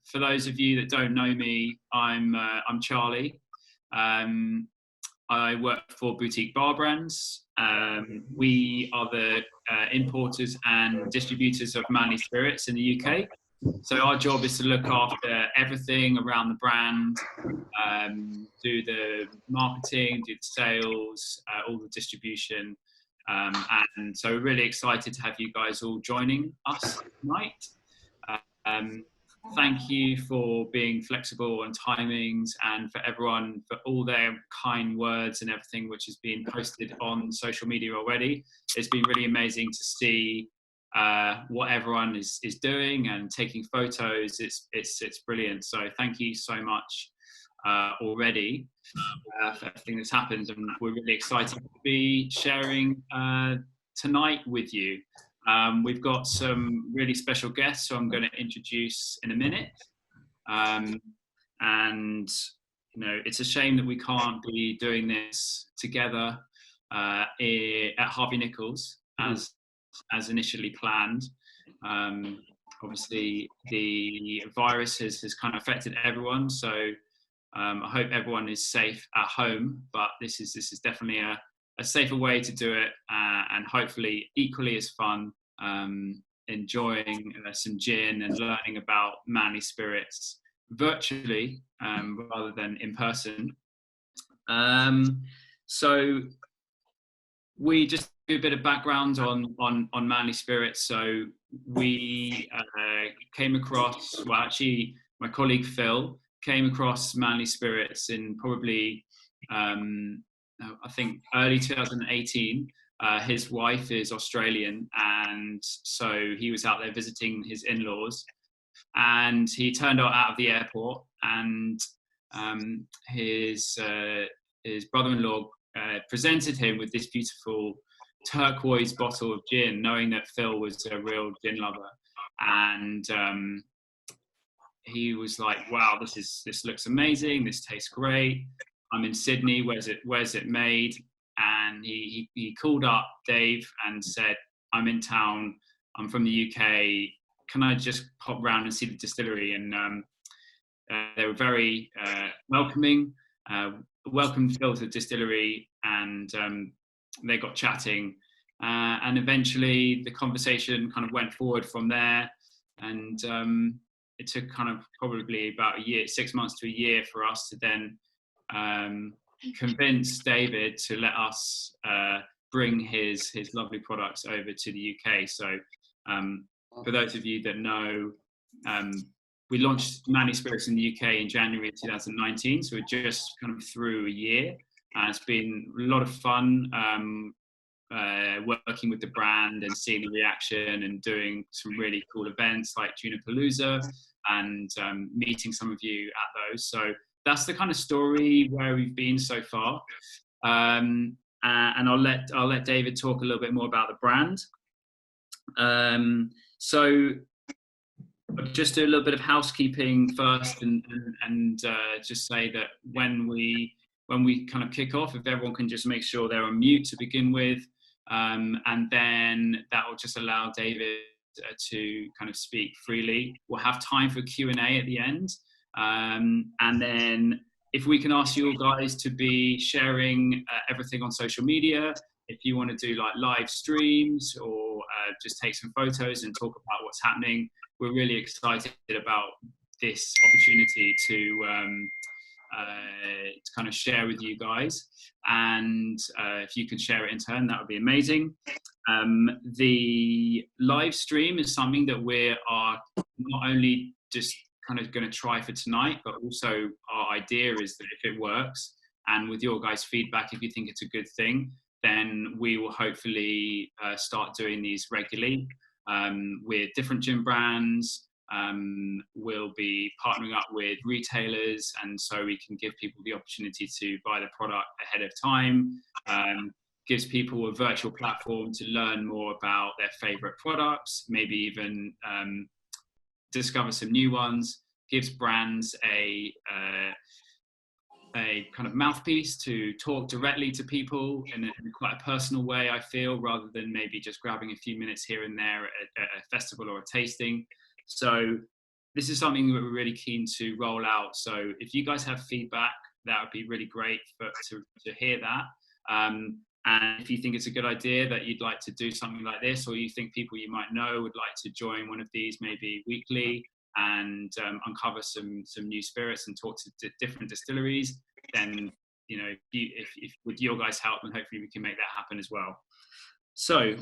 for those of you that don't know me, I'm Charlie. I work for Boutique Bar Brands. We are the importers and distributors of Manly Spirits in the UK. So our job is to look after everything around the brand, do the marketing, do the sales, all the distribution. And so we're really excited to have you guys all joining us tonight. Thank you for being flexible on timings, and for everyone for all their kind words and everything which has been posted on social media already. It's been really amazing to see what everyone is doing and taking photos. It's brilliant. So thank you so much already for everything that's happened, and we're really excited to be sharing tonight with you. We've got some really special guests who I'm going to introduce in a minute. And, you know, it's a shame that we can't be doing this together at Harvey Nichols as initially planned. Obviously, the virus has kind of affected everyone. So I hope everyone is safe at home, but this is definitely a safer way to do it, and hopefully equally as fun, enjoying some gin and learning about Manly Spirits virtually rather than in person. So we just do a bit of background on Manly Spirits. So we came across, well, actually my colleague Phil came across Manly Spirits in probably I think early 2018. His wife is Australian, and so he was out there visiting his in-laws, and he turned out of the airport, and his brother-in-law presented him with this beautiful turquoise bottle of gin, knowing that Phil was a real gin lover, and he was like, wow, this looks amazing, this tastes great. I'm in Sydney, where's it made? And he called up Dave and said, I'm in town, I'm from the UK, can I just pop round and see the distillery? And they were very welcoming, welcomed Phil to the distillery, and they got chatting, and eventually the conversation kind of went forward from there, and it took kind of probably about a year, 6 months to a year for us to then convince David to let us bring his lovely products over to the UK. So for those of you that know, we launched Manly Spirits in the UK in January 2019, so we're just kind of through a year. It's been a lot of fun working with the brand and seeing the reaction and doing some really cool events like Junipalooza, and meeting some of you at those. So that's the kind of story where we've been so far. And I'll let David talk a little bit more about the brand. So just do a little bit of housekeeping first, and just say that when we kind of kick off, if everyone can just make sure they're on mute to begin with, and then that will just allow David to kind of speak freely. We'll have time for Q&A at the end. And then if we can ask you all guys to be sharing everything on social media, if you want to do like live streams or just take some photos and talk about what's happening, we're really excited about this opportunity to kind of share with you guys. And if you can share it in turn, that would be amazing. The live stream is something that we are not only just kind of going to try for tonight, but also our idea is that if it works, and with your guys' feedback, if you think it's a good thing, then we will hopefully start doing these regularly with different gin brands. We'll be partnering up with retailers, and so we can give people the opportunity to buy the product ahead of time. Gives people a virtual platform to learn more about their favorite products, maybe even discover some new ones. Gives brands a kind of mouthpiece to talk directly to people in quite a personal way, I feel, rather than maybe just grabbing a few minutes here and there at a festival or a tasting. So this is something that we're really keen to roll out. So if you guys have feedback, that would be really great to hear that. And if you think it's a good idea that you'd like to do something like this, or you think people you might know would like to join one of these maybe weekly and uncover some new spirits and talk to different distilleries, then if with your guys' help, then hopefully we can make that happen as well. So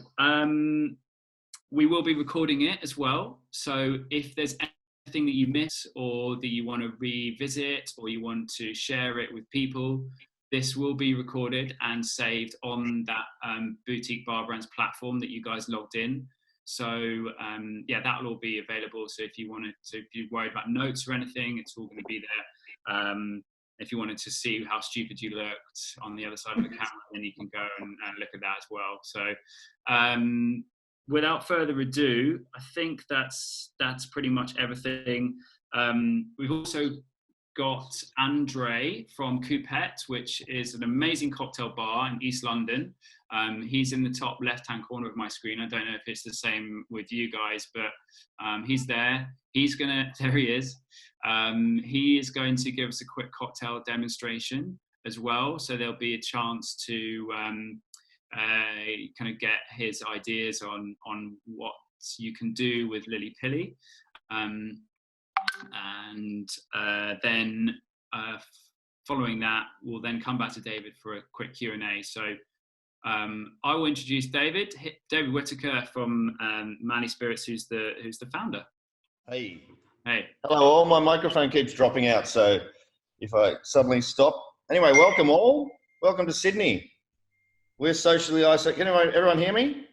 we will be recording it as well. So if there's anything that you miss or that you want to revisit or you want to share it with people, this will be recorded and saved on that Boutique Bar Brands platform that you guys logged in. So yeah, that will all be available. So if you wanted to, if you're worried about notes or anything, it's all going to be there. If you wanted to see how stupid you looked on the other side of the camera, then you can go and look at that as well. So without further ado, I think that's pretty much everything. We've also got Andrei from Coupette, which is an amazing cocktail bar in East London. He's in the top left-hand corner of my screen. I don't know if it's the same with you guys, but he's there. There he is. He is going to give us a quick cocktail demonstration as well. So there'll be a chance to kind of get his ideas on what you can do with Lilly Pilly. And then following that, we'll then come back to David for a quick Q&A. So I will introduce David Whittaker from Manly Spirits, who's the founder. Hey. Hey. Hello all. My microphone keeps dropping out, so if I suddenly stop. Anyway, welcome all. Welcome to Sydney. We're socially isolated. Can everyone hear me?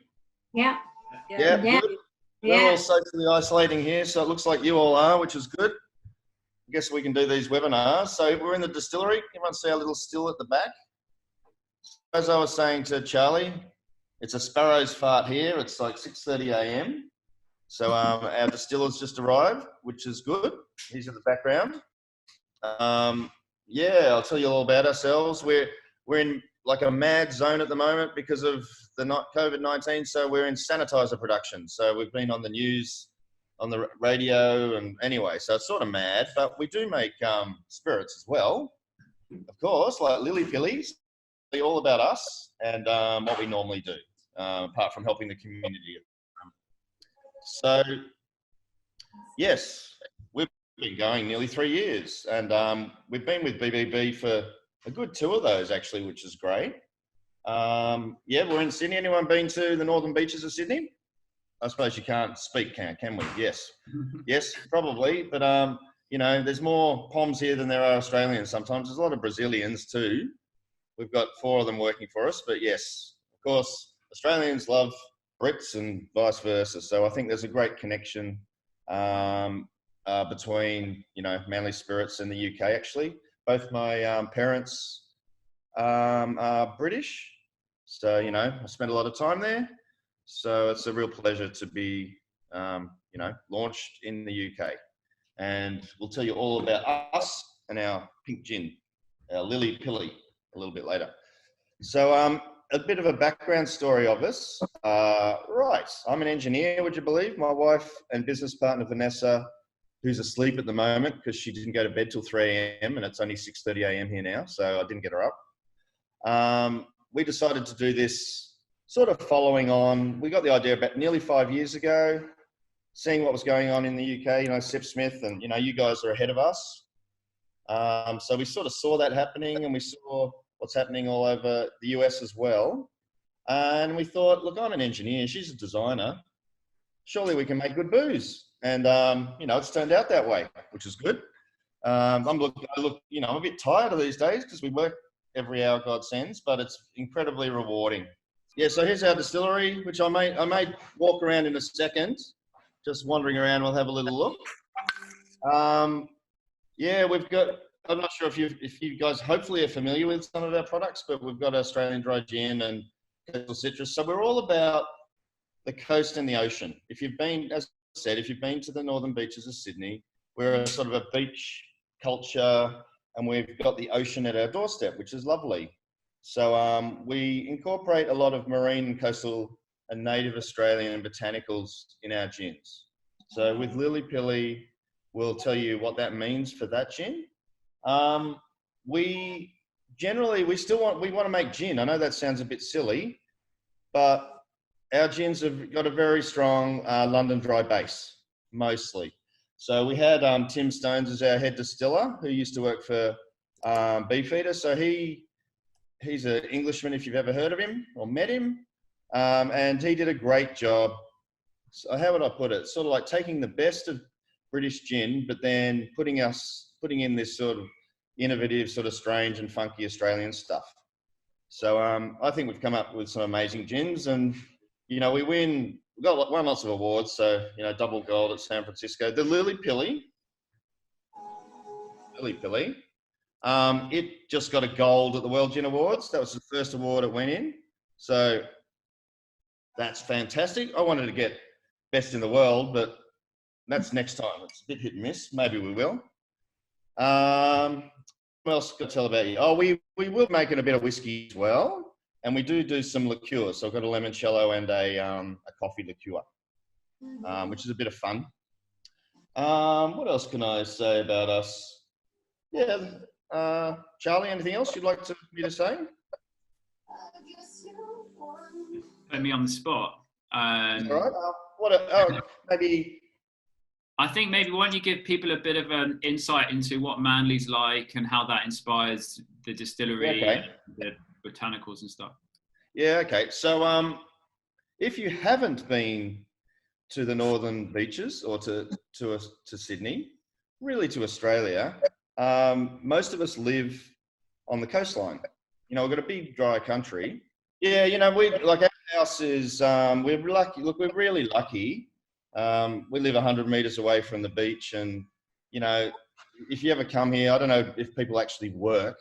Yeah. Yeah. Good. We're all socially isolating here, so it looks like you all are, which is good. I guess we can do these webinars. So we're in the distillery. Everyone see our little still at the back? As I was saying to Charlie, it's a sparrow's fart here. It's like 6:30 a.m. So our distiller's just arrived, which is good. He's in the background. Yeah, I'll tell you all about ourselves. We're in like a mad zone at the moment because of the COVID-19. So we're in sanitizer production. So we've been on the news, on the radio, and anyway, so it's sort of mad. But we do make spirits as well, of course, like Lilly Pilly. All about us and what we normally do, apart from helping the community. So, yes, we've been going nearly 3 years, and we've been with BBB for a good 2 of those, actually, which is great. Yeah, we're in Sydney. Anyone been to the northern beaches of Sydney? I suppose you can't speak, can we? Yes. Yes, probably. But, there's more Poms here than there are Australians sometimes. There's a lot of Brazilians too. We've got 4 of them working for us, but yes, of course, Australians love Brits and vice versa. So I think there's a great connection between, Manly Spirits and the UK, actually. Both my parents are British. So, I spent a lot of time there. So it's a real pleasure to be, launched in the UK. And we'll tell you all about us and our pink gin, our Lilly Pilly, a little bit later. So a bit of a background story of us. Right, I'm an engineer, would you believe? My wife and business partner, Vanessa, who's asleep at the moment because she didn't go to bed till 3 a.m. and it's only 6:30 a.m. here now, so I didn't get her up. We decided to do this sort of following on. We got the idea about nearly 5 years ago, seeing what was going on in the UK, Sip Smith, and, you guys are ahead of us. So we sort of saw that happening, and we saw what's happening all over the US as well. And we thought, look, I'm an engineer, she's a designer. Surely we can make good booze. And, it's turned out that way, which is good. I'm a bit tired of these days because we work every hour God sends, but it's incredibly rewarding. Yeah, so here's our distillery, which I may walk around in a second. Just wandering around, we'll have a little look. Yeah, we've got, I'm not sure if you guys hopefully are familiar with some of our products, but we've got Australian dry gin and coastal citrus. So we're all about the coast and the ocean. If you've been, as I said, if you've been to the northern beaches of Sydney, we're a sort of a beach culture, and we've got the ocean at our doorstep, which is lovely. So we incorporate a lot of marine and coastal and native Australian botanicals in our gins. So with Lilly Pilly, will tell you what that means for that gin. We want to make gin. I know that sounds a bit silly, but our gins have got a very strong London dry base, mostly. So we had Tim Stones as our head distiller, who used to work for Beefeater. So he's an Englishman, if you've ever heard of him or met him, and he did a great job. So how would I put it? Sort of like taking the best of British gin, but then putting in this sort of innovative, sort of strange and funky Australian stuff. So I think we've come up with some amazing gins, and we won lots of awards. So double gold at San Francisco. The Lilly Pilly, it just got a gold at the World Gin Awards. That was the first award it went in. So that's fantastic. I wanted to get best in the world, but that's next time. It's a bit hit and miss. Maybe we will. What else can I tell about you? Oh, we will make it a bit of whiskey as well, and we do some liqueurs. So I've got a limoncello and a coffee liqueur, which is a bit of fun. What else can I say about us? Yeah, Charlie, anything else you'd like me to say? Put me on the spot. All right. Maybe. I think maybe why don't you give people a bit of an insight into what Manly's like and how that inspires the distillery, and the botanicals and stuff. Yeah, okay. So if you haven't been to the northern beaches or to Sydney, really to Australia, most of us live on the coastline. We've got a big dry country. Yeah, our house is, we're lucky. Look, we're really lucky. We live 100 meters away from the beach, and if you ever come here, I don't know if people actually work,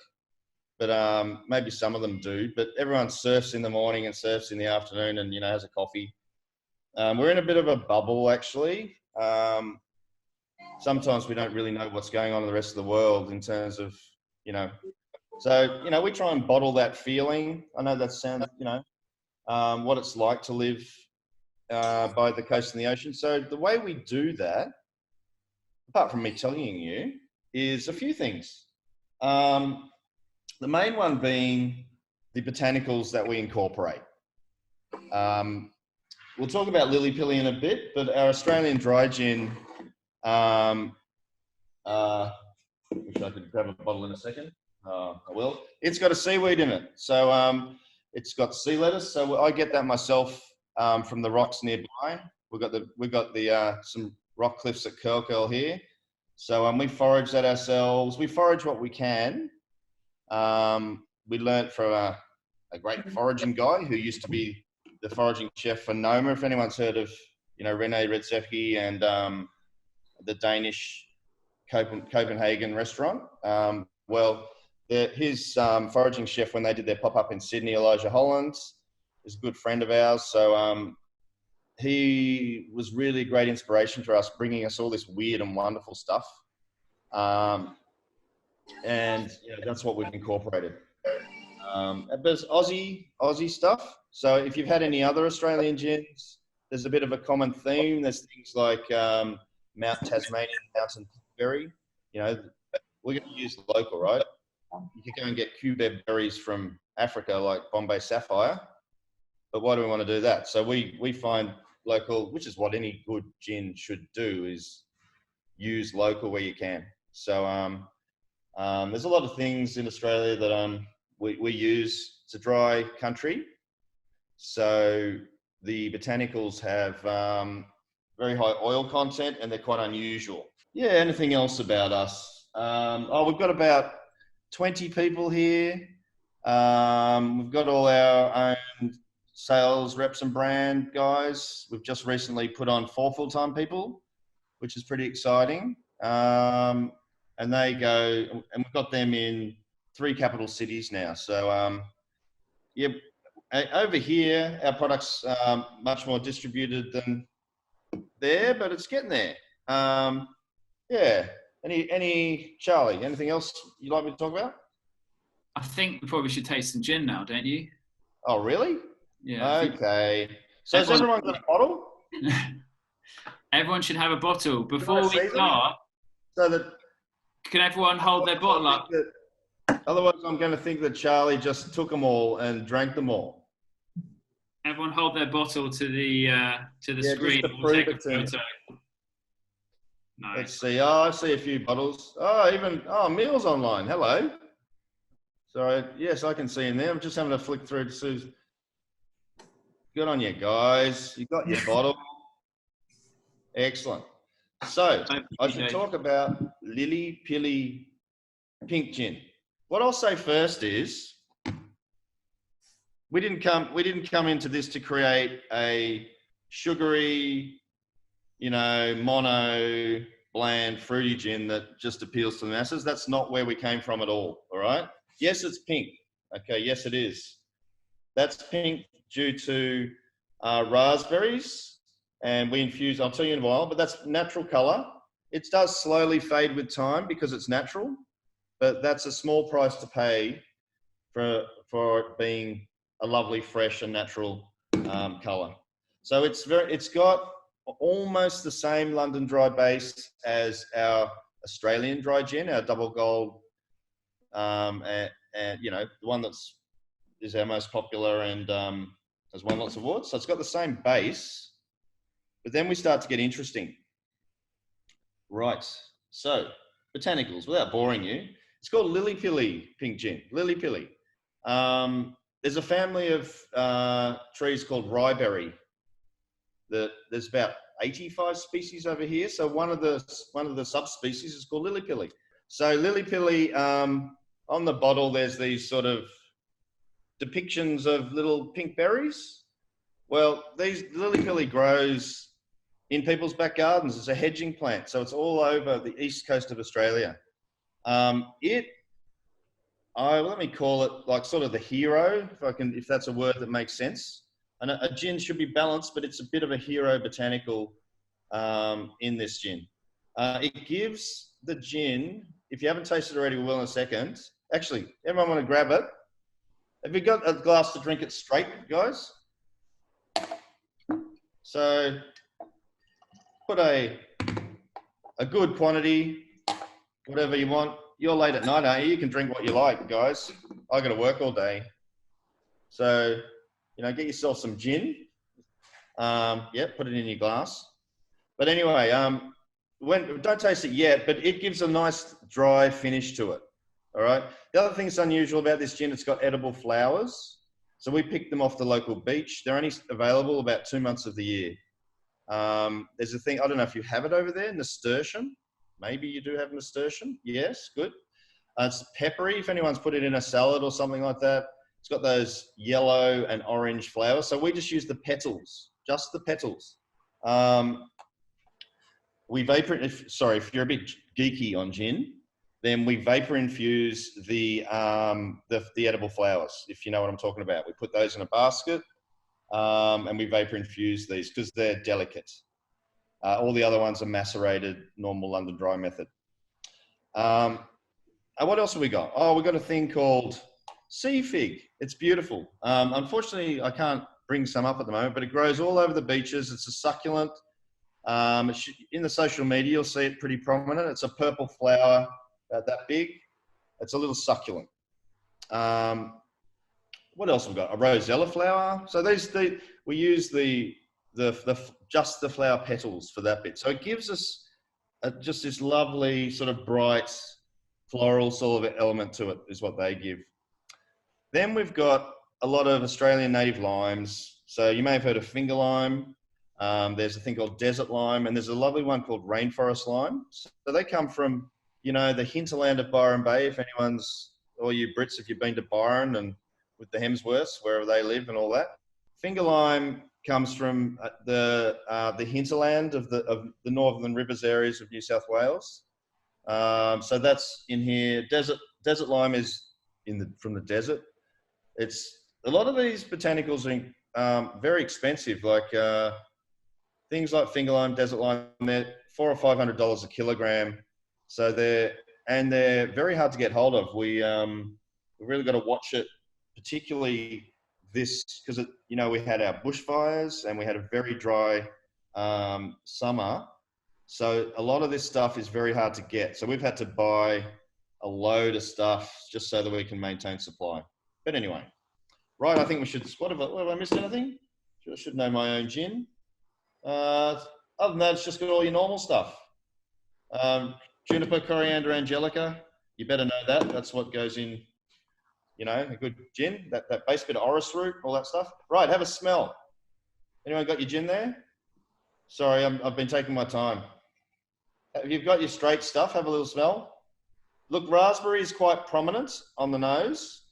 but maybe some of them do, but everyone surfs in the morning and surfs in the afternoon and has a coffee. We're in a bit of a bubble, actually. Sometimes we don't really know what's going on in the rest of the world in terms of so we try and bottle that feeling. I know that sounds what it's like to live by the coast and the ocean. So the way we do that, apart from me telling you, is a few things. The main one being the botanicals that we incorporate. We'll talk about Lilly Pilly in a bit, but our Australian dry gin, which I could grab a bottle in a second. I will. It's got a seaweed in it. So it's got sea lettuce. So I get that myself from the rocks nearby. We've got some rock cliffs at Curl here. So we forage that ourselves. We forage what we can. We learnt from a great foraging guy who used to be the foraging chef for Noma. If anyone's heard of, Rene Redzepi and the Danish Copenhagen restaurant. His foraging chef, when they did their pop-up in Sydney, Elijah Hollands, is a good friend of ours. So he was really a great inspiration for us, bringing us all this weird and wonderful stuff. And that's what we've incorporated. There's Aussie stuff. So if you've had any other Australian gins, there's a bit of a common theme. There's things like Mount Tasmanian, Mountain Berry. We're going to use the local, right? You could go and get Coupette berries from Africa, like Bombay Sapphire. But why do we want to do that? So we find local, which is what any good gin should do, is use local where you can. So there's a lot of things in Australia that we use. It's a dry country. So the botanicals have very high oil content, and they're quite unusual. Yeah, anything else about us? We've got about 20 people here. We've got all our own sales reps and brand guys. We've just recently put on 4 full-time people, which is pretty exciting. And they go, and we've got them in 3 capital cities now. So over here, our product's much more distributed than there, but it's getting there. Charlie, anything else you'd like me to talk about? I think we probably should taste some gin now, don't you? Oh, really? Yeah. Okay. So has everyone got a bottle? Everyone should have a bottle. Before we start, so that Can everyone hold their bottle up? Otherwise, I'm going to think that Charlie just took them all and drank them all. Everyone hold their bottle to the screen. Just to We'll prove take a it to me. photo. Nice. Let's see. Oh, I see a few bottles. Oh, Meal's online. Hello. Sorry. Yes, I can see him there. I'm just having to flick through to see. Good on you guys. You got your bottle. Excellent. So I should talk about Lilly Pilly Pink Gin. What I'll say first is we didn't come into this to create a sugary, mono, bland, fruity gin that just appeals to the masses. That's not where we came from at all. All right. Yes, it's pink. Okay. Yes, it is. That's pink due to raspberries, and we infuse. I'll tell you in a while, but that's natural color. It does slowly fade with time because it's natural, but that's a small price to pay for it being a lovely, fresh and natural color. So it's got almost the same London dry base as our Australian dry gin, our double gold, and the one is our most popular and has won lots of awards. So it's got the same base, but then we start to get interesting. Right. So botanicals, without boring you, it's called Lilly Pilly Pink Gin. Lilly Pilly. There's a family of trees called ryeberry. There's about 85 species over here. So one of the subspecies is called Lilly Pilly. So Lilly Pilly, on the bottle, there's these sort of depictions of little pink berries. Well, these Lilly Pilly grows in people's back gardens. It's a hedging plant, so it's all over the east coast of Australia. Let me call it like sort of the hero, if that's a word that makes sense. And a gin should be balanced, but it's a bit of a hero botanical in this gin. It gives the gin, if you haven't tasted it already, we will in a second. Actually, everyone want to grab it? Have you got a glass to drink it straight, guys? So put a good quantity, whatever you want. You're late at night, aren't you? You can drink what you like, guys. I got to work all day. So, get yourself some gin. Put it in your glass. But anyway, don't taste it yet, but it gives a nice dry finish to it. All right. The other thing that's unusual about this gin, it's got edible flowers. So we picked them off the local beach. They're only available about 2 months of the year. There's a thing, I don't know if you have it over there, nasturtium. Maybe you do have nasturtium. Yes, good. It's peppery. If anyone's put it in a salad or something like that, it's got those yellow and orange flowers. So we just use the petals, just the petals. If you're a bit geeky on gin, then we vapor infuse the edible flowers, if you know what I'm talking about. We put those in a basket and we vapor infuse these because they're delicate. All the other ones are macerated, normal London dry method. And what else have we got? Oh, we've got a thing called sea fig. It's beautiful. Unfortunately, I can't bring some up at the moment, but it grows all over the beaches. It's a succulent. In the social media, you'll see it pretty prominent. It's a purple flower, about that big. It's a little succulent. What else have we got? A rosella flower. So we use just the flower petals for that bit. So it gives us just this lovely sort of bright floral sort of element to it is what they give. Then we've got a lot of Australian native limes. So you may have heard of finger lime. There's a thing called desert lime, and there's a lovely one called Rainforest Lime. So they come from, the hinterland of Byron Bay. If all you Brits, if you've been to Byron and with the Hemsworths, wherever they live and all that. Finger lime comes from the hinterland of the Northern Rivers areas of New South Wales. So that's in here. Desert lime is from the desert. It's a lot of these botanicals are very expensive. Like things like finger lime, desert lime, they're $400 or $500 a kilogram. So they're very hard to get hold of. We've really got to watch it, particularly this, because we had our bushfires and we had a very dry summer. So a lot of this stuff is very hard to get. So we've had to buy a load of stuff just so that we can maintain supply. But anyway, right, I think we should, what have I missed anything? I should know my own gin. Other than that, it's just got all your normal stuff. Juniper, coriander, angelica. You better know that. That's what goes in, you know, a good gin. That base bit of orris root, all that stuff. Right, have a smell. Anyone got your gin there? Sorry, I've been taking my time. If you've got your straight stuff, have a little smell. Look, raspberry is quite prominent on the nose,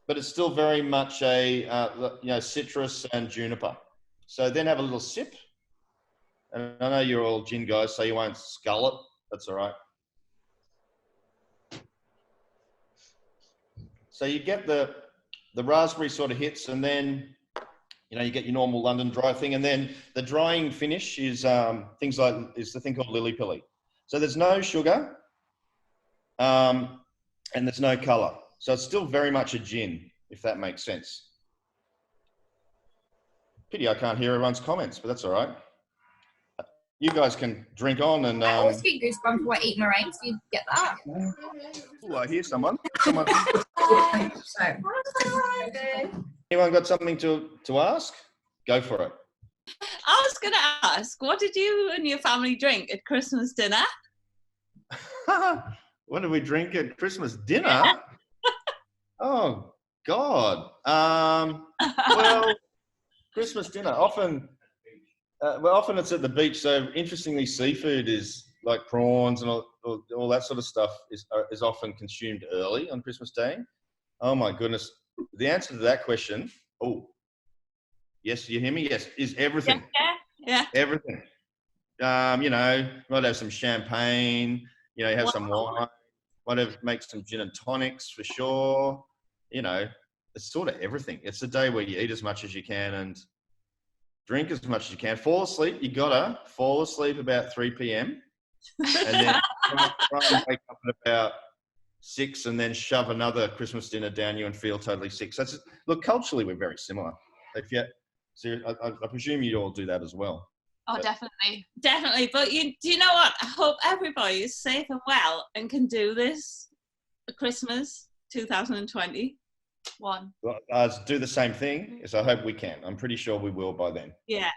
but it's still very much a, you know, citrus and juniper. So then have a little sip. And I know you're all gin guys, so you won't scull it. That's all right. So you get the raspberry sort of hits, and then, you know, you get your normal London dry thing. And then the drying finish is things like, is the thing called Lilly Pilly. So there's no sugar and there's no color. So it's still very much a gin, if that makes sense. Pity I can't hear everyone's comments, but that's all right. You guys can drink on and... I always get goosebumps when I eat meringues. Do you get that? Oh, I hear someone. So. Anyone got something to ask? Go for it. I was going to ask, what did you and your family drink at Christmas dinner? What did we drink at Christmas dinner? Oh, God. Well, Christmas dinner, often it's at the beach. So interestingly, seafood is like prawns and all that sort of stuff is often consumed early on Christmas Day. Oh my goodness. The answer to that question, yes, you hear me? Yes, is everything. Yeah. Everything. You know, might have some champagne, you know, you have some wine, might have make some gin and tonics for sure. You know, it's sort of everything. It's a day where you eat as much as you can and drink as much as you can. Fall asleep. You gotta fall asleep about 3 p.m. and then try and wake up at about 6 and then shove another Christmas dinner down you and feel totally sick. So look, culturally, we're very similar. So I presume you all do that as well. Oh, but definitely. But do you know what? I hope everybody is safe and well and can do this at Christmas 2021. Do the same thing. So I hope we can. I'm pretty sure we will by then. Yeah.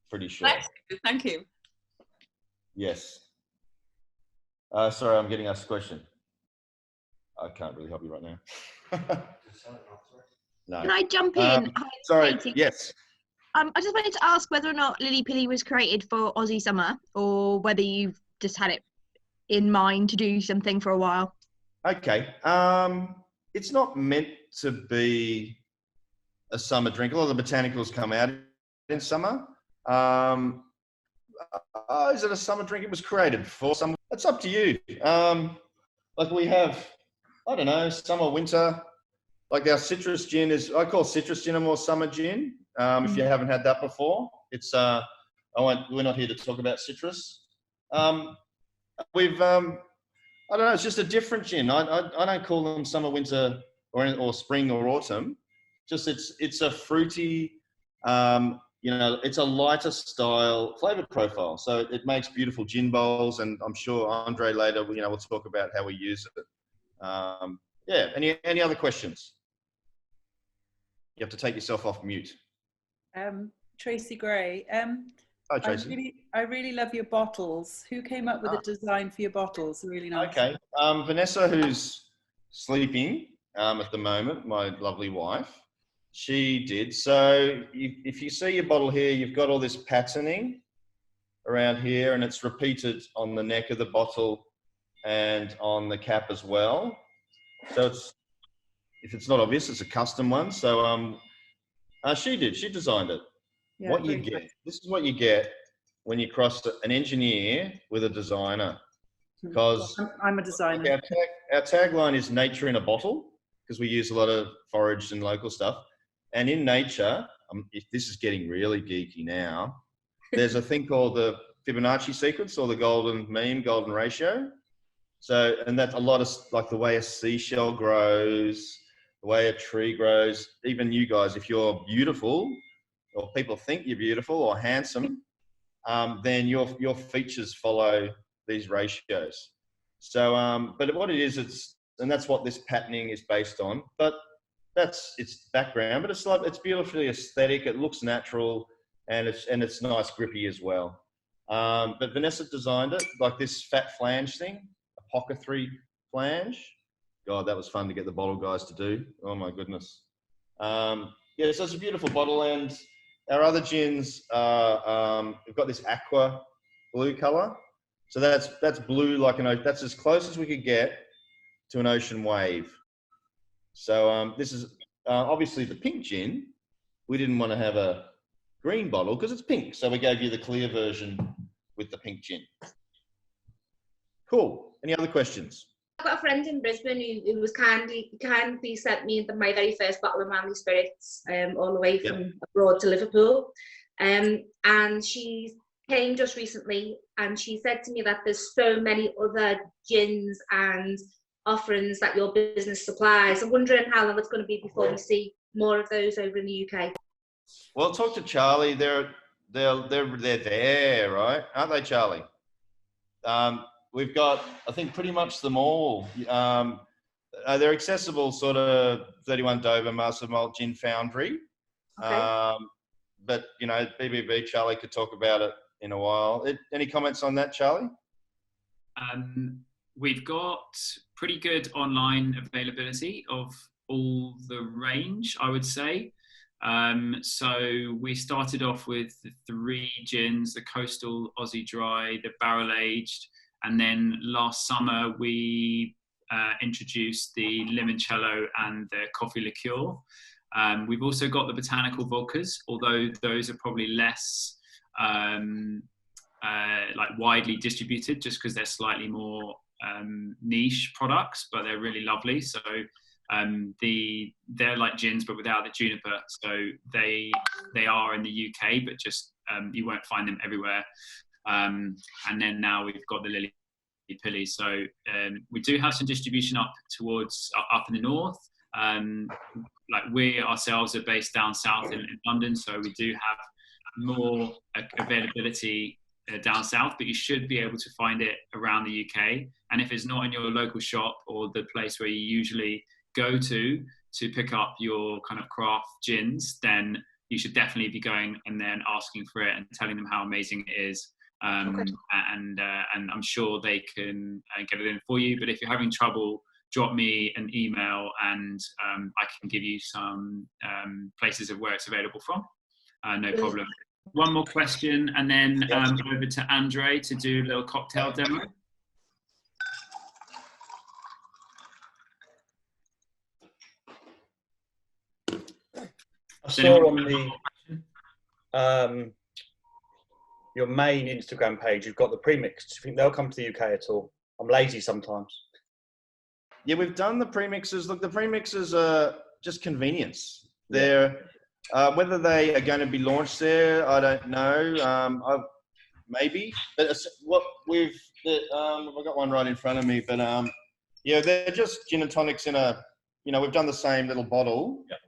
Pretty sure. Thank you. Yes. Sorry, I'm getting asked a question. I can't really help you right now. No. Can I jump in? Sorry, yes. I just wanted to ask whether or not Lilly Pilly was created for Aussie summer, or whether you've just had it in mind to do something for a while. Okay. It's not meant to be a summer drink. A lot of the botanicals come out in summer. Is it a summer drink? It was created for summer. It's up to you. Like we have, I don't know, summer, winter. Like our citrus gin I call citrus gin a more summer gin. If you haven't had that before, it's, we're not here to talk about citrus. I don't know, it's just a different gin. I don't call them summer, winter, or spring or autumn. Just it's a fruity, you know, it's a lighter style flavor profile. So it makes beautiful gin bowls, and I'm sure Andrei later, you know, we'll talk about how we use it. Yeah. Any other questions? You have to take yourself off mute. Tracy Gray. Hi, Tracy. I really love your bottles. Who came up with the design for your bottles? Really nice. Okay. Vanessa, who's sleeping at the moment, my lovely wife, she did. So if you see your bottle here, you've got all this patterning around here, and it's repeated on the neck of the bottle and on the cap as well. So if it's not obvious, it's a custom one. So she designed it. Yeah, what you get, this is what you get when you cross an engineer with a designer. Because I'm a designer. Our tagline is nature in a bottle, because we use a lot of foraged and local stuff. And in nature, if this is getting really geeky now, there's a thing called the Fibonacci sequence, or the golden mean, golden ratio. So, and that's a lot of like the way a seashell grows, the way a tree grows. Even you guys, if you're beautiful, or people think you're beautiful or handsome, then your features follow these ratios. So, but what it is, and that's what this patterning is based on. But that's its background. But it's beautifully aesthetic. It looks natural, and it's nice grippy as well. But Vanessa designed it like this fat flange thing, a pocket 3 flange. God, that was fun to get the bottle guys to do. Oh my goodness. Yeah, so it's a beautiful bottle, and our other gins we've got this aqua blue color. So that's blue like that's as close as we could get to an ocean wave. So this is obviously the pink gin. We didn't want to have a green bottle because it's pink, so we gave you the clear version with the pink gin. Cool. Any other questions? I've got a friend in Brisbane who was kindly sent me my very first bottle of Manly Spirits all the way from abroad to Liverpool. And she came just recently and she said to me that there's so many other gins and offerings that your business supplies. I'm wondering how long it's going to be before we see more of those over in the UK. Well, talk to Charlie. They're there, right? Aren't they, Charlie? We've got, I think, pretty much them all. They're accessible, sort of 31 Dover Master Malt Gin Foundry. Okay. But, you know, BBB, Charlie could talk about it in a while. Any comments on that, Charlie? We've got pretty good online availability of all the range, I would say. So we started off with the 3 gins, the Coastal, Aussie Dry, the Barrel Aged, and then last summer we introduced the Limoncello and the Coffee Liqueur. We've also got the Botanical Vodkas, although those are probably less like widely distributed just because they're slightly more niche products, but they're really lovely. So they're like gins but without the juniper, so they are in the UK, but just you won't find them everywhere. And then now we've got the Lilly Pilly, so we do have some distribution up in the north. Like we ourselves are based down south in London, so we do have more availability down south, but you should be able to find it around the UK. And if it's not in your local shop or the place where you usually go to pick up your kind of craft gins, then you should definitely be going and then asking for it and telling them how amazing it is. And I'm sure they can get it in for you. But if you're having trouble, drop me an email and I can give you some places of where it's available from. No problem. One more question, and then over to Andrei to do a little cocktail demo. I saw on the your main Instagram page, you've got the premix. Do you think they'll come to the UK at all? I'm lazy sometimes. Yeah, we've done the premixes. Look, the premixes are just convenience. They're whether they are going to be launched there, I don't know. Maybe, but what I've got one right in front of me. But yeah, they're just gin and tonics in a. You know, we've done the same little bottle. Yep.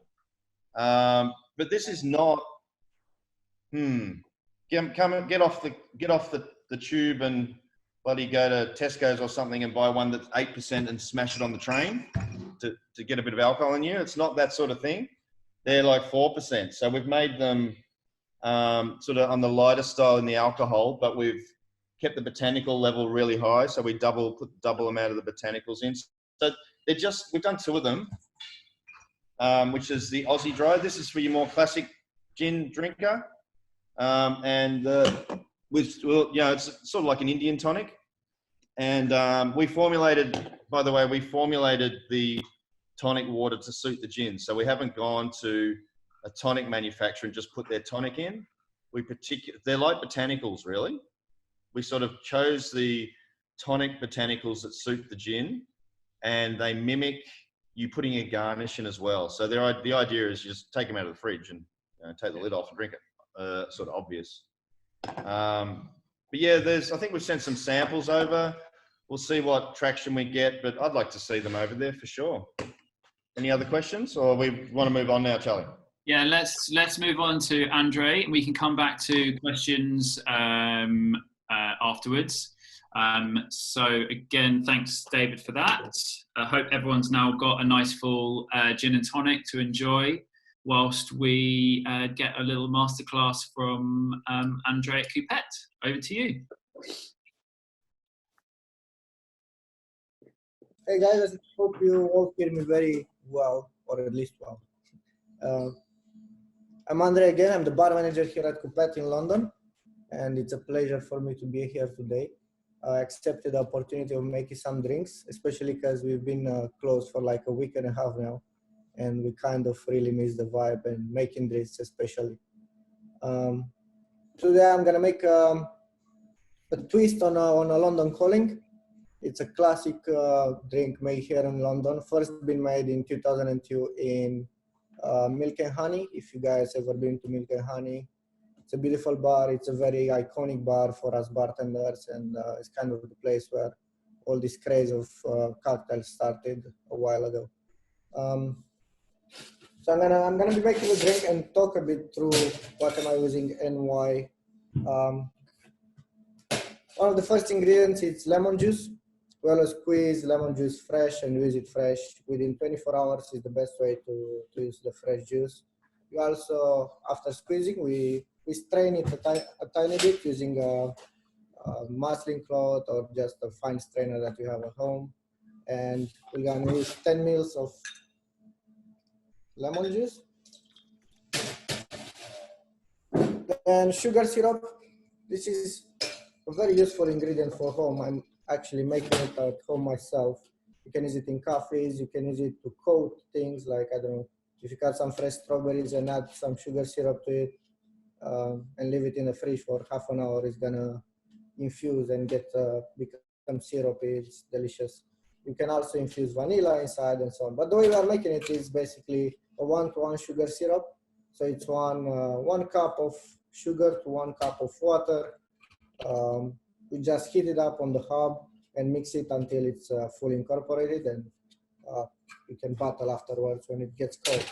But this is not. Get off the tube and bloody go to Tesco's or something and buy one that's 8% and smash it on the train to get a bit of alcohol in you. It's not that sort of thing. They're like 4%. So we've made them sort of on the lighter style in the alcohol, but we've kept the botanical level really high. So we put the double amount of the botanicals in. So we've done 2 of them, which is the Aussie Drive. This is for your more classic gin drinker. It's sort of like an Indian tonic. And we formulated the tonic water to suit the gin. So we haven't gone to a tonic manufacturer and just put their tonic in. They're like botanicals, really. We sort of chose the tonic botanicals that suit the gin, and they mimic you putting a garnish in as well. So the idea is you just take them out of the fridge and take the lid off and drink it. Sort of obvious. But yeah, I think we've sent some samples over. We'll see what traction we get, but I'd like to see them over there for sure. Any other questions, or we want to move on now, Charlie? Yeah, let's move on to Andrei. We can come back to questions afterwards. So again, thanks David for that. I hope everyone's now got a nice full gin and tonic to enjoy whilst we get a little masterclass from Andrei at Coupette. Over to you. Hey guys, I hope you all hear me very well, or at least well. I'm Andrei again. I'm the bar manager here at Coupette in London, and it's a pleasure for me to be here today. I accepted the opportunity of making some drinks, especially because we've been closed for like a week and a half now, and we kind of really miss the vibe and making drinks especially. Today I'm gonna make a twist on a London calling. It's a classic drink made here in London. First been made in 2002 in Milk and Honey. If you guys ever been to Milk and Honey, it's a beautiful bar. It's a very iconic bar for us bartenders, and it's kind of the place where all this craze of cocktails started a while ago. So I'm gonna be making a drink and talk a bit through what am I using and why. One of the first ingredients is lemon juice. Well, squeeze lemon juice fresh and use it fresh. Within 24 hours is the best way to use the fresh juice. You also, after squeezing, we strain it a tiny bit using a muslin cloth or just a fine strainer that you have at home. And we're gonna use 10 ml of lemon juice. And sugar syrup. This is a very useful ingredient for home. I'm actually making it at home myself. You can use it in coffees, you can use it to coat things like, I don't know, if you cut some fresh strawberries and add some sugar syrup to it and leave it in the fridge for half an hour, it's gonna infuse and become syrupy. It's delicious. You can also infuse vanilla inside and so on. But the way we are making it is basically a 1-to-1 sugar syrup. So it's one cup of sugar to 1 cup of water. We just heat it up on the hob and mix it until it's fully incorporated, and you can bottle afterwards when it gets cold.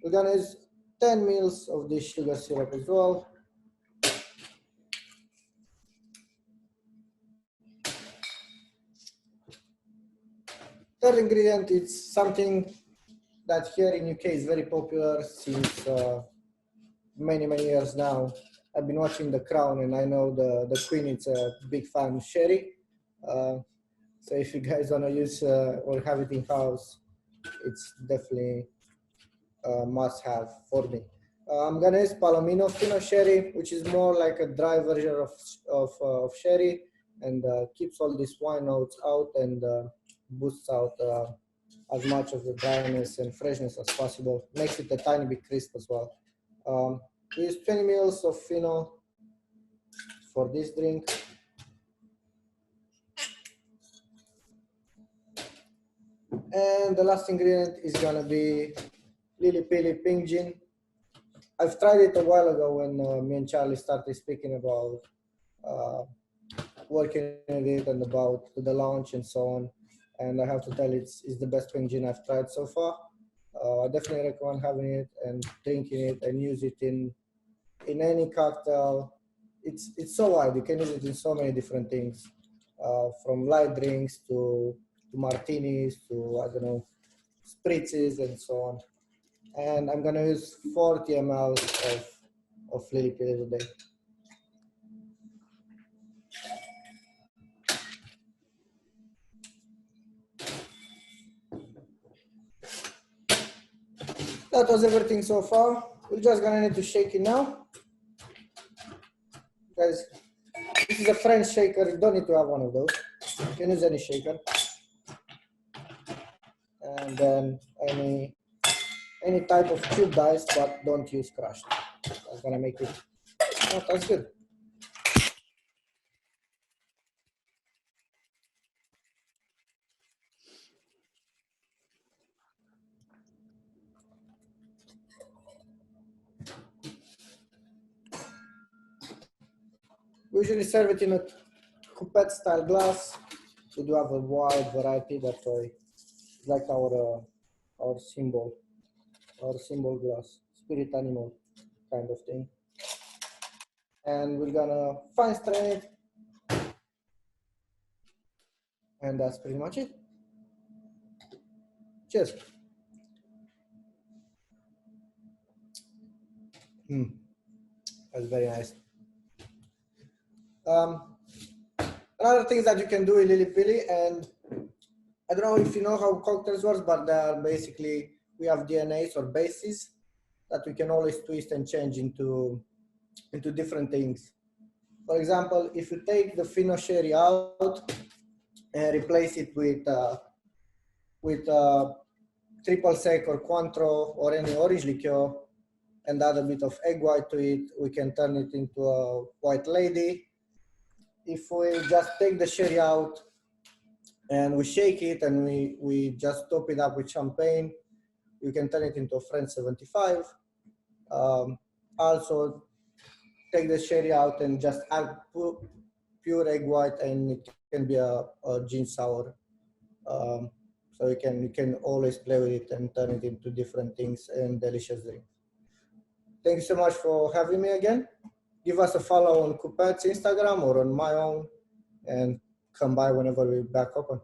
We're gonna use 10 ml of this sugar syrup as well. Third ingredient is something that here in UK is very popular since many years now. I've been watching The Crown, and I know the Queen is a big fan of sherry. So if you guys want to use or have it in house, it's definitely a must-have for me. I'm gonna use Palomino Fino Sherry, which is more like a dry version of sherry, and keeps all these wine notes out and boosts out as much of the dryness and freshness as possible. Makes it a tiny bit crisp as well. We use 20 ml of Fino for this drink. And the last ingredient is gonna be Lilly Pilly Pink Gin. I've tried it a while ago when me and Charlie started speaking about working with it and about the launch and so on. And I have to tell it's the best pink gin I've tried so far. I definitely recommend having it and drinking it and use it in any cocktail. It's so wide. You can use it in so many different things, from light drinks to martinis to, I don't know, spritzes and so on. And I'm gonna use 40 ml of Lilly Pilly today. That was everything so far. We're just gonna need to shake it now. Guys, this is a French shaker. You don't need to have one of those. You can use any shaker. And then any type of cubed ice, but don't use crushed. That's gonna make it not as good. We usually serve it in a Coupette style glass. We do have a wide variety, that's why it's like our symbol. or symbol glass, spirit animal kind of thing. And we're gonna fine strain it. And that's pretty much it. Cheers. That's very nice. Another thing that you can do with Lilly Pilly, and I don't know if you know how cocktails work, but they're basically, we have DNAs or bases that we can always twist and change into different things. For example, if you take the Fino Sherry out and replace it with triple sec or Cointreau or any orange liqueur and add a bit of egg white to it, we can turn it into a white lady. If we just take the sherry out and we shake it and we just top it up with champagne, you can turn it into a French 75. Also take the sherry out and just add pure egg white, and it can be a gin sour. So you can always play with it and turn it into different things and delicious drink. Thank you so much for having me again. Give us a follow on Coupette's Instagram or on my own, and come by whenever we're back open.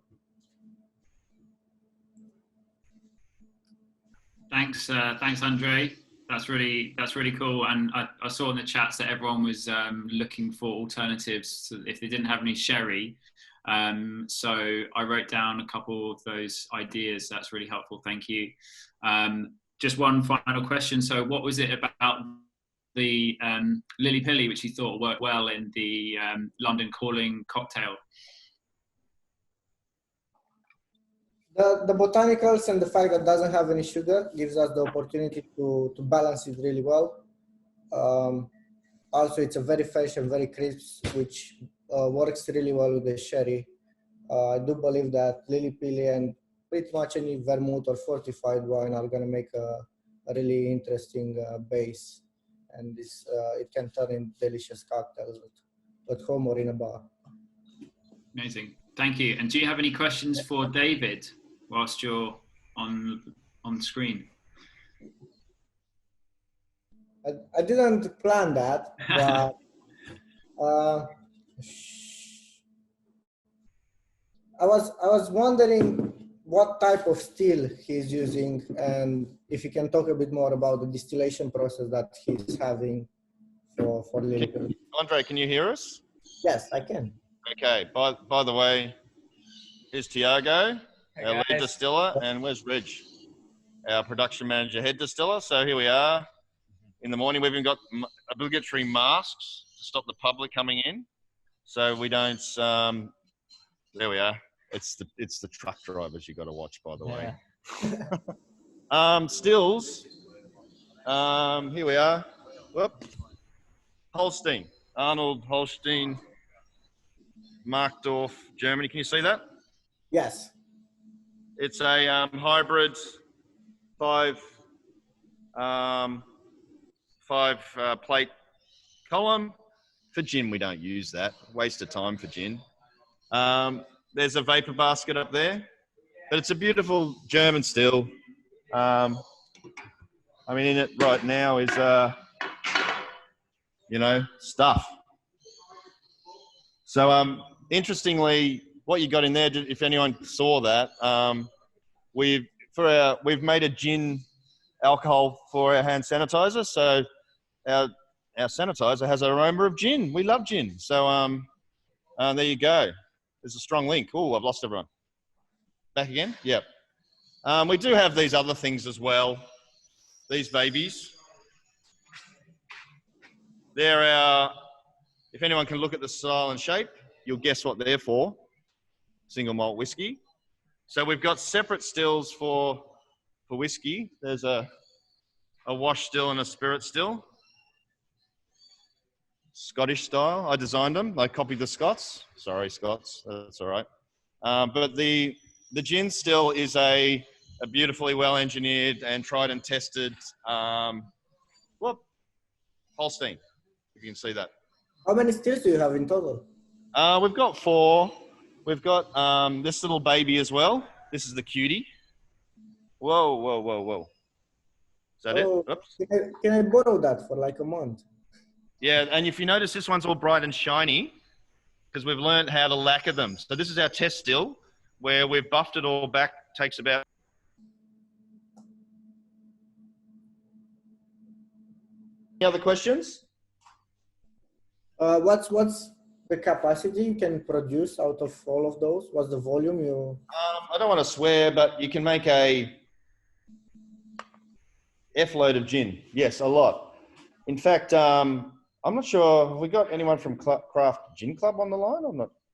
Thanks, Andrei. That's really cool. And I saw in the chats that everyone was looking for alternatives if they didn't have any sherry. So I wrote down a couple of those ideas. That's really helpful. Thank you. Just one final question. So what was it about the Lilly Pilly which you thought worked well in the London Calling cocktail? The botanicals and the fact that it doesn't have any sugar gives us the opportunity to balance it really well. Also, it's a very fresh and very crisp, which works really well with the sherry. I do believe that Lilly Pilly and pretty much any vermouth or fortified wine are going to make a really interesting base. And this it can turn in delicious cocktails at home or in a bar. Amazing. Thank you. And do you have any questions for David whilst you're on screen? I didn't plan that, but I was wondering what type of still he's using, and if you can talk a bit more about the distillation process that he's having for Lilly Pilly. Andrei, can you hear us? Yes, I can. Okay. By the way, here's Tiago, our lead distiller, and where's Reg, our production manager, head distiller. So here we are. In the morning, we've even got obligatory masks to stop the public coming in, so we don't. There we are. It's the truck drivers you got to watch, by the way. Stills. Here we are. Whoop. Holstein, Arnold Holstein, Markdorf, Germany. Can you see that? Yes. It's a hybrid five plate column. For gin, we don't use that. Waste of time for gin. There's a vapor basket up there, but it's a beautiful German still. I mean, in it right now is, stuff. So, interestingly, what you got in there, if anyone saw that, we've made a gin alcohol for our hand sanitizer. So our sanitizer has an aroma of gin. We love gin. So there you go. There's a strong link. Oh, I've lost everyone. Back again? Yep. We do have these other things as well. These babies. They're our, if anyone can look at the style and shape, you'll guess what they're for. Single malt whiskey. So we've got separate stills for whiskey. There's a wash still and a spirit still. Scottish style. I designed them. I copied the Scots. Sorry, Scots. That's all right. But the gin still is a beautifully well engineered and tried and tested. Holstein. If you can see that. How many stills do you have in total? We've got 4. We've got this little baby as well. This is the cutie. Whoa, whoa, whoa, whoa. that it? Oops. Can I borrow that for like a month? Yeah, and if you notice, this one's all bright and shiny because we've learned how to lacquer them. So this is our test still where we've buffed it all back. Takes about... Any other questions? What's the capacity you can produce out of all of those? What's the volume you... I don't want to swear, but you can make a F-load of gin. Yes, a lot. In fact, I'm not sure. Have we got anyone from Craft Gin Club on the line?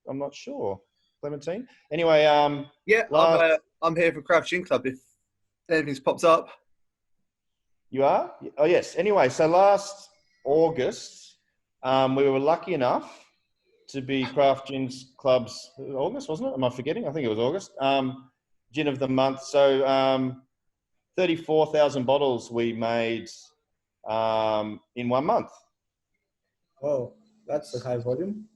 I'm not sure. Clementine. Anyway, yeah, I'm here for Craft Gin Club. If anything's popped up, you are. Oh yes. Anyway, so last August, we were lucky enough to be Craft Gin Club's August, wasn't it? Am I forgetting? I think it was August. Gin of the month. So 34,000 bottles we made in 1 month. Oh, that's a high volume.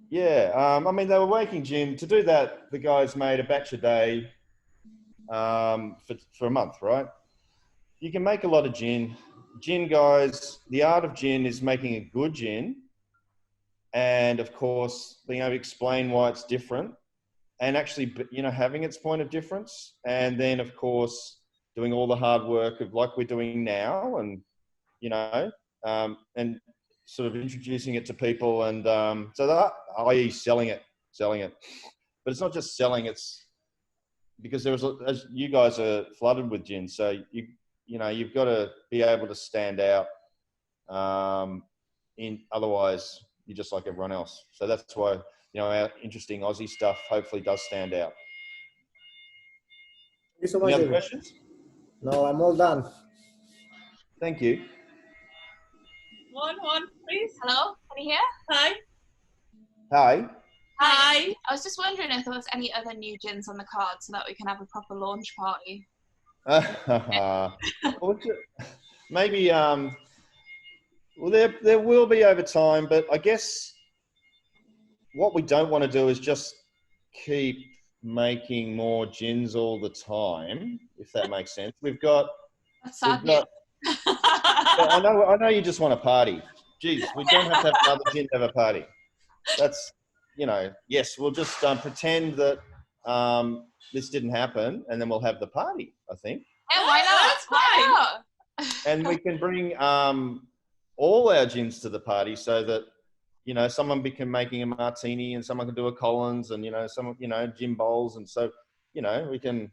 Yeah, I mean, they were making gin. To do that, the guys made a batch a day for a month, right? You can make a lot of gin. Gin, guys, the art of gin is making a good gin. And, of course, being able to explain why it's different and actually, you know, having its point of difference. And then, of course, doing all the hard work of like we're doing now and, you know, and sort of introducing it to people and so that, i.e. selling it. But it's not just selling, it's because as you guys are flooded with gin, so you know, you've got to be able to stand out otherwise you're just like everyone else. So that's why, you know, our interesting Aussie stuff hopefully does stand out. Thank you so much. Any other questions? No, I'm all done. Thank you. One, please. Hello, can you hear? Hi. Hi. Hi. I was just wondering if there was any other new gins on the card so that we can have a proper launch party. Maybe, well, there will be over time, but I guess what we don't want to do is just keep making more gins all the time, if that makes sense. We've got... That's sad. I know you just want a party. Jeez, we don't have to have another gin to have a party. That's, you know, yes, we'll just pretend that this didn't happen and then we'll have the party, I think. Yeah, why not? Why not? And we can bring all our gins to the party so that, you know, someone can making a martini and someone can do a Collins and, you know, some, you know, gin bowls. And so, you know, we can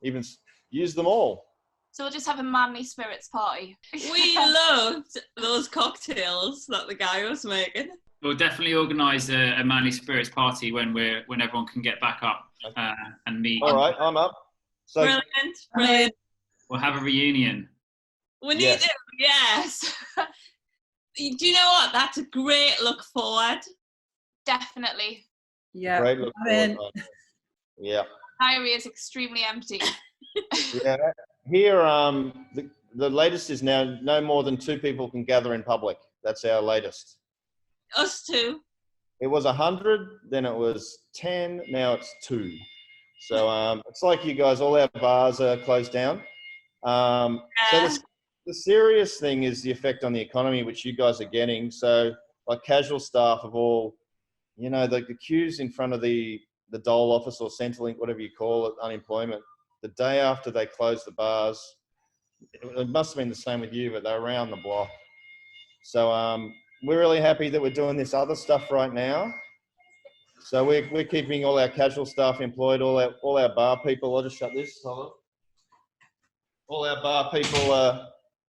even use them all. So we'll just have a manly spirits party. We loved those cocktails that the guy was making. We'll definitely organise a manly spirits party when everyone can get back up and meet. All right, I'm up. So Brilliant. We'll have a reunion. We need it. Yes. Do you know what? That's a great look forward. Definitely. Yeah. Great look forward. Yeah. Diary is extremely empty. Yeah. Here, the latest is now no more than 2 people can gather in public. That's our latest. Us too. It was 100, then it was 10, now it's 2. So it's like you guys, all our bars are closed down. So the serious thing is the effect on the economy, which you guys are getting. So like casual staff of all, you know, the queues in front of the Dole office or Centrelink, whatever you call it, unemployment, the day after they closed the bars, it must have been the same with you, but they're around the block. So we're really happy that we're doing this other stuff right now. So we're keeping all our casual staff employed, all our bar people. I'll just shut this. Hold on. All our bar people,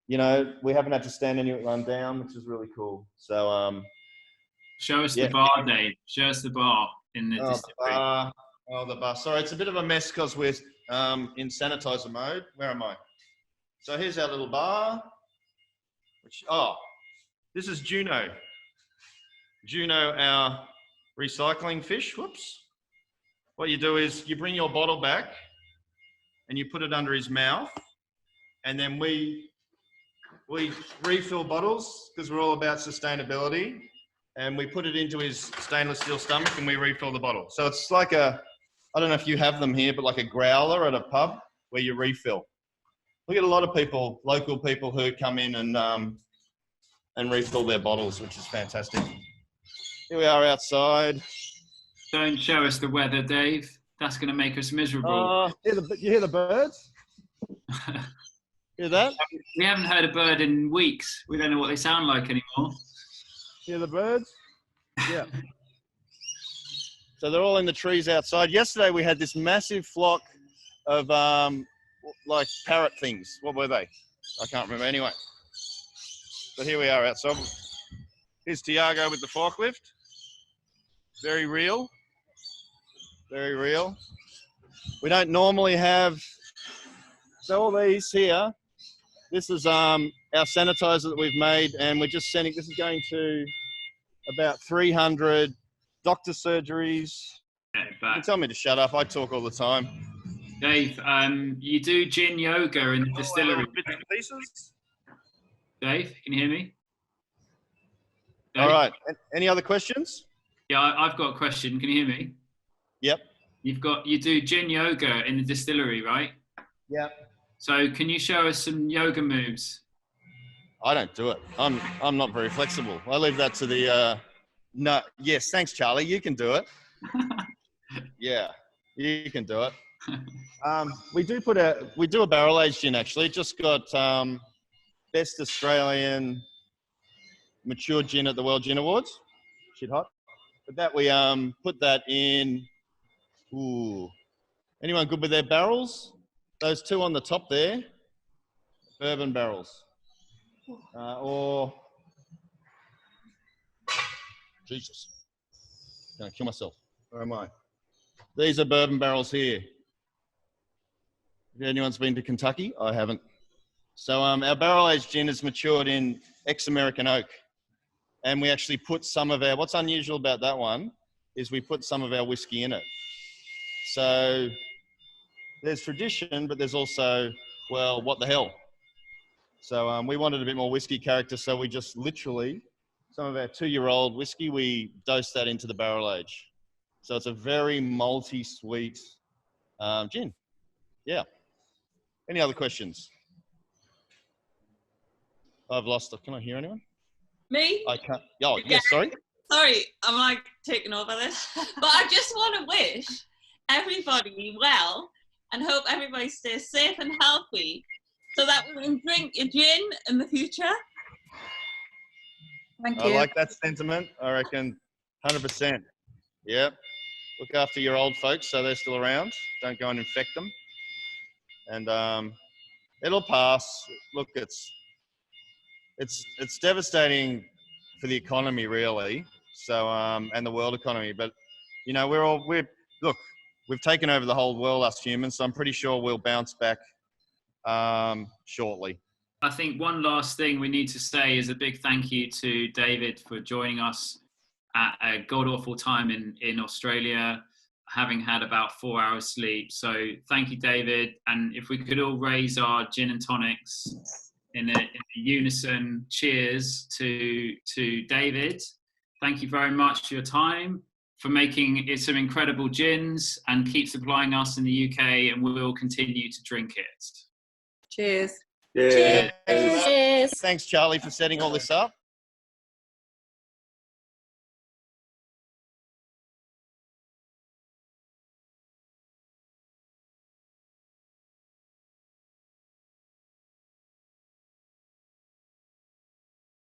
you know, we haven't had to stand anyone down, which is really cool. So show us the bar, Dave. Show us the bar in the distillery. The bar. Sorry, it's a bit of a mess because we're in sanitizer mode. Where am I? So here's our little bar. This is Juno. Juno, our recycling fish. Whoops. What you do is you bring your bottle back and you put it under his mouth, and then we refill bottles because we're all about sustainability, and we put it into his stainless steel stomach and we refill the bottle. So it's like I don't know if you have them here, but like a growler at a pub where you refill. we get a lot of people, local people, who come in and refill their bottles, which is fantastic. Here we are outside. Don't show us the weather, Dave. That's going to make us miserable. You hear the birds? Hear that? We haven't heard a bird in weeks. We don't know what they sound like anymore. Hear the birds? Yeah. So they're all in the trees outside. Yesterday we had this massive flock of like parrot things. What were they? I can't remember anyway. But here we are outside. Here's Tiago with the forklift. Very real. Very real. We don't normally have, so all these here, this is our sanitizer that we've made, and we're just sending, this is going to about 300 doctor surgeries. You tell me to shut up, I talk all the time. Dave, you do gin yoga in the distillery. Bits and pieces. Dave, can you hear me? Dave? All right, any other questions? Yeah, I've got a question. Can you hear me? Yep. You do gin yoga in the distillery, right? Yep. So can you show us some yoga moves? I don't do it. I'm not very flexible. I leave that to the no. Yes, thanks, Charlie. You can do it. Yeah, you can do it. We do a barrel aged gin actually. It just got best Australian mature gin at the World Gin Awards. Shit hot. But that we put that in. Ooh. Anyone good with their barrels? Those two on the top there, bourbon barrels. Or Jesus, I'm gonna kill myself. Where am I? These are bourbon barrels here. If anyone's been to Kentucky, I haven't. So our barrel-aged gin is matured in ex-American oak, and we actually put some of our. What's unusual about that one is we put some of our whiskey in it. So there's tradition, but there's also, well, what the hell? So we wanted a bit more whiskey character, so we just literally, some of our 2-year-old whiskey, we dosed that into the barrel age. So it's a very malty, sweet gin. Yeah. Any other questions? I've lost it. Can I hear anyone? Me? I can't. Oh, yes, sorry. Sorry, I'm like taking over this. But I just want to wish everybody well and hope everybody stays safe and healthy so that we can drink your gin in the future. Thank you. I like that sentiment. I reckon 100%. Yep. Look after your old folks so they're still around. Don't go and infect them. And it'll pass. Look, it's devastating for the economy, really. So and the world economy. But you know, we've taken over the whole world, us humans. So I'm pretty sure we'll bounce back shortly. I think one last thing we need to say is a big thank you to David for joining us at a god-awful time in Australia, having had about 4 hours sleep. So thank you, David. And if we could all raise our gin and tonics in a unison cheers to David. Thank you very much for your time, for making it some incredible gins, and keep supplying us in the UK, and we will continue to drink it. Cheers. Yeah. Cheers. Thanks, Charlie, for setting all this up.